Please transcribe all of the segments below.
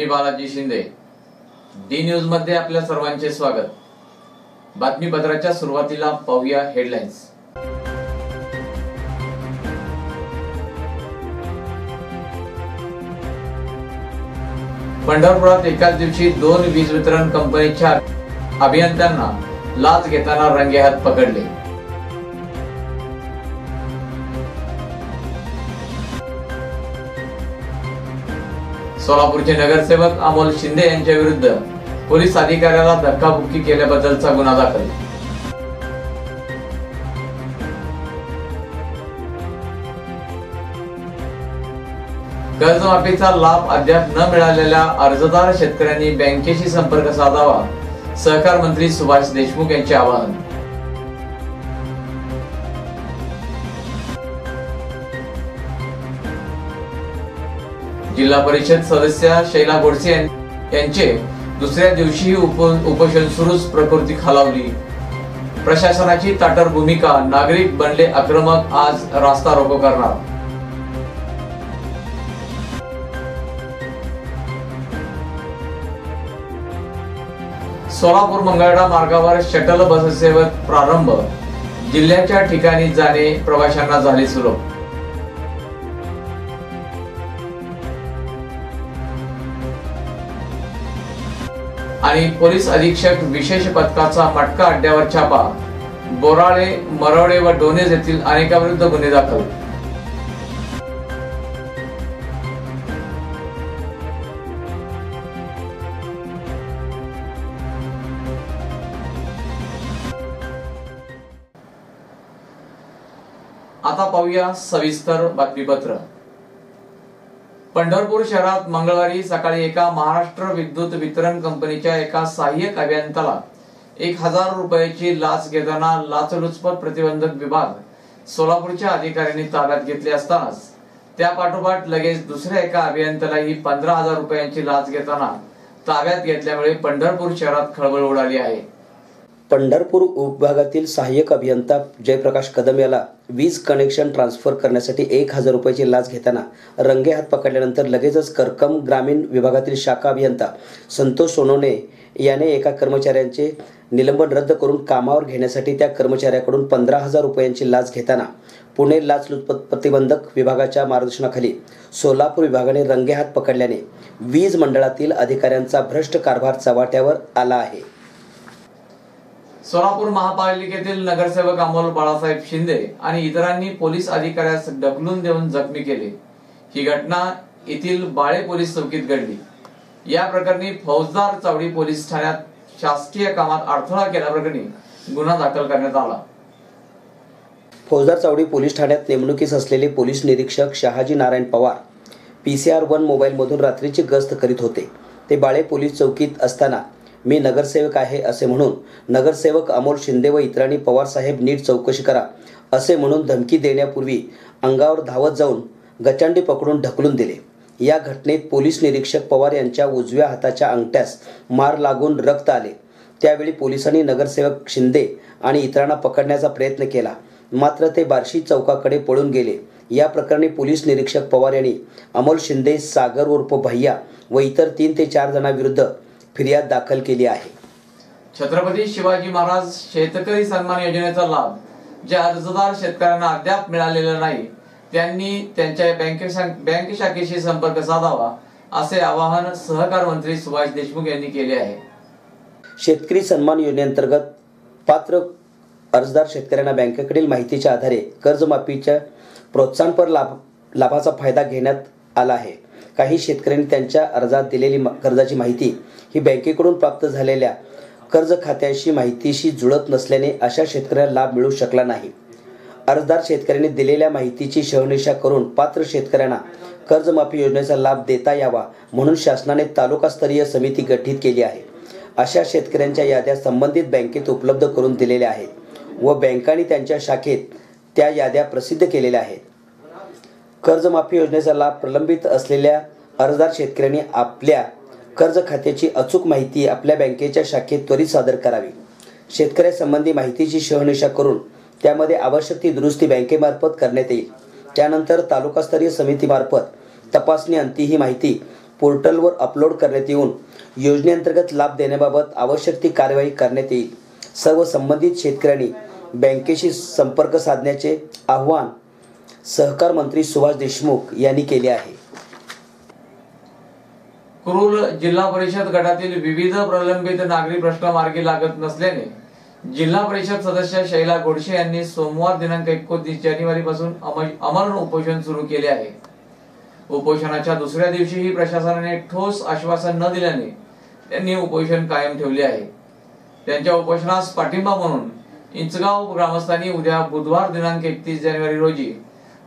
मी Balaji Shinde. D news मध्ये आपल्या सर्वांचे स्वागत। बातमीपत्राच्या सुरुवातीला पाहूया हेडलाईन्स। पंढरपुरात एकाच दिवशी 2 वीज वितरण कंपनीच्या अभियंत्यांना लाच घेताना रंगेहात पकडले। सोलापूरचे नगरसेवक अमोल शिंदे यांच्या विरुद्ध पोलीस अधिकाऱ्याला धक्काबुक्की केल्याबद्दलचा गुन्हा दाखल। कर्जमाफीचा लाभ अद्याप न मिळालेल्या अर्जदार शेतकऱ्यांनी बँकेशी संपर्क साधावा, सहकार मंत्री सुभाष देशमुख यांचे आवाहन। जिल्हा परिषद सदस्य शैला गोडसे यांचे दुसऱ्या दिवशीही उपोषण सुरूच, प्रकृती खालावली। प्रशासनाची ताटर भूमिका, नागरिक बनले आक्रमक, आज रास्ता रोको करणार। सोलापूर मंगळवेढा मार्गावर शटल बससेवेत प्रारंभ, जिल्ह्याच्या ठिकाणी जाणे प्रवाशांना झाले सुलभ। आणि पोलीस अधीक्षक विशेष पथकाचा मटका अड्ड्यावर छापा, बोराळे, मरवडे व डोनेज येथील अनेकांविरुद्ध गुन्हे दाखल। आता पाहूया सविस्तर बातमीपत्र। पंढरपूर शहरात मंगळवारी सकाळी एका महाराष्ट्र विद्युत वितरण कंपनीच्या एका सहाय्यक अभियंत्याला 1000 रुपयाची लाच घेताना लाचलुचपत प्रतिबंधक विभाग सोलापूरच्या अधिकाऱ्यांनी ताब्यात घेतले असतानाच त्यापाठोपाठ लगेच दुसऱ्या एका अभियंत्यालाही 15000 रुपयांची लाच घेताना ताब्यात घेतल्यामुळे पंढरपूर शहरात खळबळ उडाली आहे। पंढरपूर उपविभागातील सहाय्यक अभियंता जयप्रकाश कदम याला वीज कनेक्शन ट्रान्सफर करण्यासाठी 1000 रुपयाची लाच घेताना रंगेहात पकडल्यानंतर लगेचच करकम ग्रामीण विभागातील शाखा अभियंता संतोष सोनवणे याने एका कर्मचाऱ्याचे निलंबन रद्द करून कामावर घेण्यासाठी त्या कर्मचाऱ्याकडून 15000 रुपयांची लाच घेताना पुणे लाचलुचपत प्रतिबंधक विभागाच्या मार्गदर्शनाखाली सोलापूर विभागाने रंगेहात पकडल्याने वीज मंडळातील अधिकाऱ्यांचा भ्रष्ट कारभार चव्हाट्यावर आला आहे। सोलापूर महापालिकेतील नगरसेवक अमोल बाळासाहेब शिंदे आणि इतरांनी पोलीस अधिकाऱ्यास ढकलून देऊन जखमी केले। ही घटना येथील बाळे पोलीस चौकीत घडली। या प्रकरणी फौजदार चावडी पोलीस ठाण्यात शासकीय कामात अडथळा केल्याप्रकरणी गुन्हा दाखल करण्यात आला। फौजदार चावडी पोलीस ठाण्यात नेमणुकीस असलेले पोलीस निरीक्षक शहाजी नारायण पवार PCR-1 मोबाईल मधून रात्रीची गस्त करीत होते। ते बाळे पोलीस चौकीत असताना मी नगरसेवक आहे असे म्हणून नगरसेवक अमोल शिंदे व इतरांनी पवार साहेब नीट चौकशी करा असे म्हणून धमकी देण्यापूर्वी अंगावर धावत जाऊन गचांडी पकडून ढकलून दिले। या घटनेत पोलीस निरीक्षक पवार यांच्या उजव्या हाताच्या अंगठ्यास मार लागून रक्त आले। त्यावेळी पोलिसांनी नगरसेवक शिंदे आणि इतरांना पकडण्याचा प्रयत्न केला, मात्र ते बार्शी चौकाकडे पळून गेले। या प्रकरणी पोलीस निरीक्षक पवार यांनी अमोल शिंदे, सागर उर्फ भैया व इतर 3 ते 4 जणांविरुद्ध फिर्याद दाखल केली आहे। छत्रपती शिवाजी महाराज शेतकरी सन्मान योजनेचा लाभ ज्या अर्जदार शेतकऱ्यांना अद्याप मिळालेला नाही त्यांनी त्यांच्या बँक शाखेशी संपर्क साधावा असे आवाहन सहकार मंत्री सुभाष देशमुख यांनी केले आहे। शेतकरी सन्मान योजनेअंतर्गत पात्र अर्जदार शेतकऱ्यांना बँकेकडील माहितीच्या आधारे कर्जमाफीच्या प्रोत्साहनपर लाभाचा फायदा घेण्यात आला आहे। काही शेतकऱ्यांनी त्यांच्या अर्जात दिलेली कर्जाची माहिती ही बँकेकडून प्राप्त झालेल्या कर्ज खात्याशी माहितीशी जुळत नसल्याने अशा शेतकऱ्यांना लाभ मिळू शकला नाही। अर्जदार शेतकऱ्यांनी दिलेल्या माहितीची शहानिशा करून पात्र शेतकऱ्यांना कर्जमाफी योजनेचा लाभ देता यावा म्हणून शासनाने तालुकास्तरीय समिती गठीत केली आहे। अशा शेतकऱ्यांच्या याद्या संबंधित बँकेत उपलब्ध करून दिलेल्या आहेत व बँकांनी त्यांच्या शाखेत त्या याद्या प्रसिद्ध केलेल्या आहेत। कर्जमाफी योजनेचा लाभ प्रलंबित असलेल्या अर्जदार शेतकऱ्यांनी आपल्या कर्ज खात्याची अचूक माहिती आपल्या बँकेच्या शाखेत त्वरित सादर करावी। शेतकऱ्यांसंबंधी माहितीची शहानिशा करून त्यामध्ये आवश्यक ती दुरुस्ती बँकेमार्फत करण्यात येईल। त्यानंतर तालुकास्तरीय समितीमार्फत तपासणी अंती ही माहिती पोर्टलवर अपलोड करण्यात येऊन योजनेअंतर्गत लाभ देण्याबाबत आवश्यक ती कार्यवाही करण्यात येईल। सर्व संबंधित शेतकऱ्यांनी बँकेशी संपर्क साधण्याचे आवाहन सहकार मंत्री सुभाष देशमुख यांनी केले आहे। कुरुल जिल्हा परिषद गटातील विविध प्रलंबित नागरी प्रश्न मार्गी लागत नसल्याने जिल्हा परिषद सदस्य शैला गोडसे यांनी सोमवार दिनांक 29 जानेवारी पासून अमरण उपोषण सुरू केले आहे। उपोषणाच्या दुसऱ्या दिवशीही प्रशासनाने ठोस आश्वासन न दिल्याने त्यांनी उपोषण कायम ठेवले आहे। त्यांच्या उपोषणास पाठिंबा म्हणून इंचगाव ग्रामस्थांनी उद्या बुधवार दिनांक 31 जानेवारी रोजी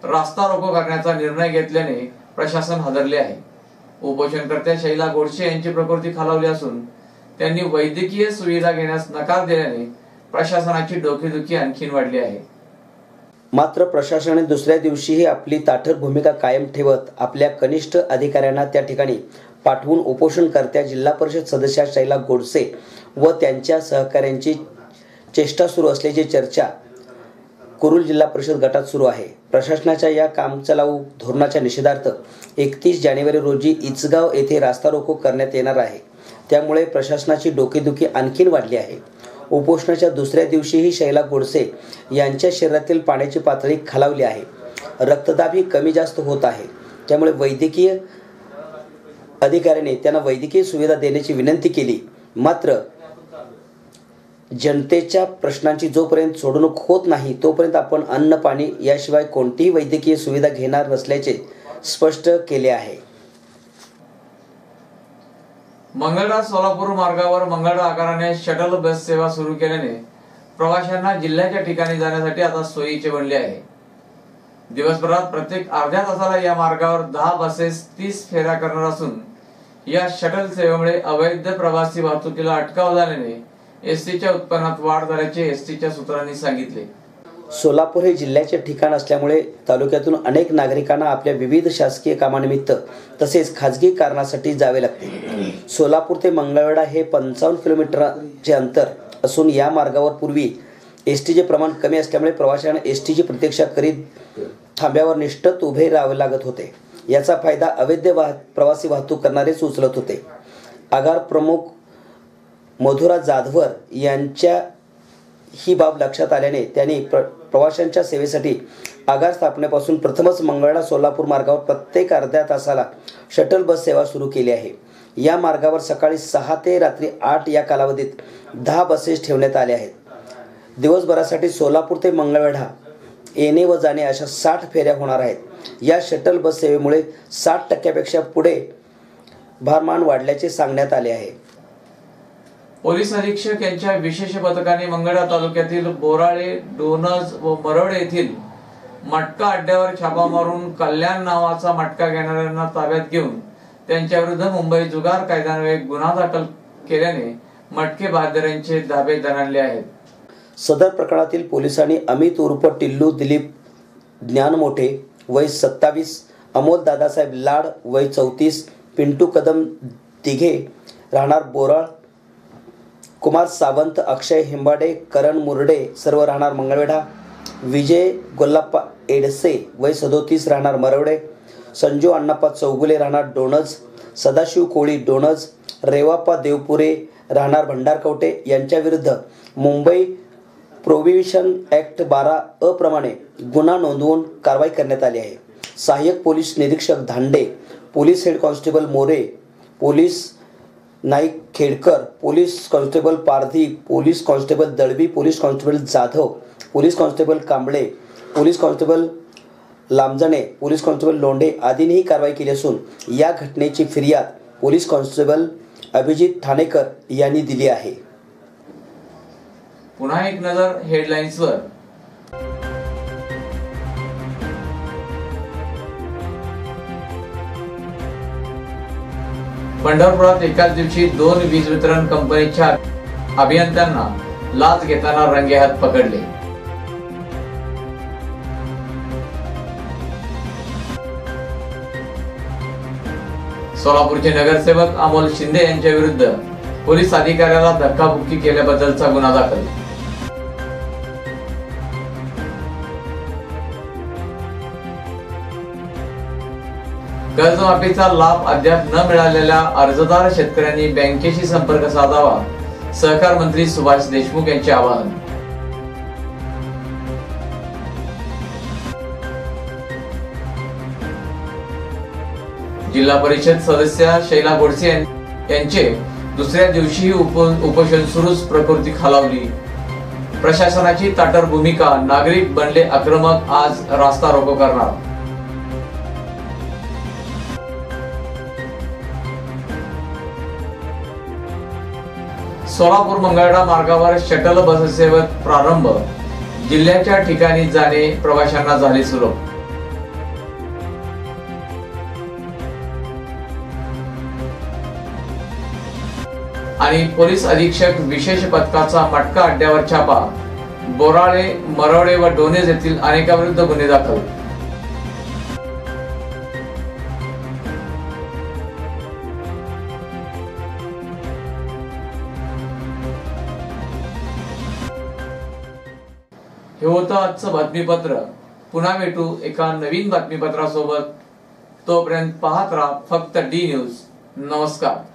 रास्ता रोको करण्याचा निर्णय घेतल्याने प्रशासन हादरले आहे। उपोषणकर्त्या शैला गोडसे यांची प्रकृती खालावली असून त्यांनी वैद्यकीय सुविधा घेण्यास नकार दिल्याने प्रशासनाची डोकेदुखी आणखी वाढली आहे। मात्र प्रशासनाने दुसऱ्या दिवशीही आपली ताठर भूमिका कायम ठेवत आपल्या कनिष्ठ अधिकाऱ्यांना त्या ठिकाणी पाठवून उपोषणकर्त्या जिल्हा परिषद सदस्या शैला गोडसे व त्यांच्या सहकाऱ्यांची चेष्टा सुरू असल्याची चर्चा कुरुल जिल्हा परिषद गटात सुरू आहे। प्रशासनाच्या या कामचलाऊ धोरणाच्या निषेधार्थ 31 जानेवारी रोजी इचगाव येथे रास्ता रोको करण्यात येणार आहे। त्यामुळे प्रशासनाची डोकेदुखी आणखीन वाढली आहे। उपोषणाच्या दुसऱ्या दिवशीही शैला गोडसे यांच्या शरीरातील पाण्याची पातळी खालावली आहे। रक्तदाबही कमी जास्त होत आहे। त्यामुळे वैद्यकीय अधिकाऱ्याने त्यांना वैद्यकीय सुविधा देण्याची विनंती केली। मात्र जनतेच्या प्रश्नांची जोपर्यंत सोडवणूक होत नाही तोपर्यंत आपण अन्न पाणी याशिवाय कोणतीही वैद्यकीय सुविधा घेणार नसल्याचे स्पष्ट केले आहे। मंगळवेढा सोलापूर मार्गावर मंगळवेढा आगाराने शटल बस सेवा सुरू केल्याने प्रवाशांना जिल्ह्याच्या ठिकाणी जाण्यासाठी आता सोयीचे बनले आहे। दिवसभरात प्रत्येक अर्ध्या तासाला या मार्गावर 10 बसेस 30 फेऱ्या करणार असून या शटल सेवेमुळे अवैध प्रवासी वाहतुकीला अटकाव झाल्याने एसटीच्या उत्पन्नात वाढ झाल्याचे एसटीच्या सूत्रांनी सांगितले। सोलापूर हे जिल्ह्याचे ठिकाण असल्यामुळे तालुक्यातून अनेक नागरिकांना आपल्या विविध शासकीय कामानिमित्त तसेच खाजगी कारणासाठी जावे लागते। सोलापूर ते मंगळवेढा हे 55 किलोमीटरचे अंतर असून या मार्गावर पूर्वी एसटीचे प्रमाण कमी असल्यामुळे प्रवाशांना एसटीची प्रतीक्षा करीत थांब्यावर निष्ठत उभे राहावे लागत होते। याचा फायदा अवैध प्रवासी वाहतूक करणारेच उचलत होते। आगार प्रमुख मधुरा जाधवर यांच्या ही बाब लक्षात आल्याने त्यांनी प्रवाशांच्या सेवेसाठी आगार स्थापनेपासून प्रथमच मंगळवेढा सोलापूर मार्गावर प्रत्येक अर्ध्या तासाला शटल बस सेवा सुरू केली आहे। या मार्गावर सकाळी 6 ते रात्री 8 या कालावधीत 10 बसेस ठेवण्यात आल्या आहेत। दिवसभरासाठी सोलापूर ते मंगळवेढा येणे व जाणे अशा 60 फेऱ्या होणार आहेत। या शटल बस सेवेमुळे 60% पुढे भारमान वाढल्याचे सांगण्यात आले आहे। पोलीस अधीक्षक यांच्या विशेष पथकाने मंगळवेढा तालुक्यातील बोराळे, डोणज व मरवडे येथील मटका अड्ड्यावर छापा मारून कल्याण नावाचा मटका घेणाऱ्यांना ताब्यात घेऊन त्यांच्या विरुद्ध मुंबई जुगार कायद्यान्वये गुन्हा दाखल केल्याने मटके बहादरांचे धाबे दणाणले आहेत। सदर प्रकरणातील पोलिसांनी अमित उर्फ टिल्लू दिलीप ज्ञानमोठे वय 27, अमोल दादासाहेब लाड वय 34, पिंटू कदम दिघे राहणार बोराळ, कुमार सावंत, अक्षय हिंबाडे, करण मुरडे सर्व राहणार मंगळवेढा, विजय गोल्लाप्पा एडसे वय 37 राहणार मरवडे, संजू अण्णाप्पा चौगुले राहणार डोणज, सदाशिव कोळी डोणज, रेवाप्पा देवपुरे राहणार भंडारकवटे यांच्या विरुद्ध मुंबई प्रोहिबिशन ॲक्ट 12 प्रमाणे गुन्हा नोंदवून कारवाई करण्यात आली आहे। सहाय्यक पोलीस निरीक्षक Dhande, police head constable More, police Naik Khedkar, police constable Pardhi, police constable Dalvi, police constable Jadhav, police constable Kamble, police constable Lambjane, police constable Londhe आदींनी कारवाई केली असून या घटनेची फिर्याद पोलीस कॉन्स्टेबल अभिजित ठाणेकर यांनी दिली आहे। पुन्हा एक नजर हेडलाईन्सवर। पंढरपुरात एकाच दिवशी 2 वीज वितरण कंपनीच्या अभियंत्यांना लाच घेताना रंगेहात पकडले। सोलापूरचे नगरसेवक अमोल शिंदे यांच्या विरुद्ध पोलीस अधिकाऱ्याला धक्काबुक्की केल्याबद्दलचा गुन्हा दाखल। कर्जमाफीचा लाभ अद्याप न मिळालेल्या अर्जदार शेतकऱ्यांनी बँकेशी संपर्क साधावा, सहकार मंत्री सुभाष देशमुख यांचे आवाहन. जिल्हा परिषद सदस्य शैला गोडसे यांचे दुसऱ्या दिवशीही उपोषण सुरूच, प्रकृती खालावली. प्रशासनाची ताठर भूमिका, नागरिक बनले आक्रमक, आज रास्ता रोको करणार. सोलापूर मंगळवेढा मार्गावर शटल बससेवेत प्रारंभ, जिल्ह्याच्या ठिकाणी जाणे प्रवाशांना झाले सुलभ. आणि पोलीस अधीक्षक विशेष पथकाचा मटका अड्ड्यावर छापा, बोराळे, मरवडे व डोनेज येथील अनेकांविरुद्ध गुन्हे दाखल. हे होतं आजचं बातमीपत्र. पुन्हा भेटू एका नवीन बातमीपत्रासोबत. तोपर्यंत पाहत राहा फक्त डी न्यूज. नमस्कार.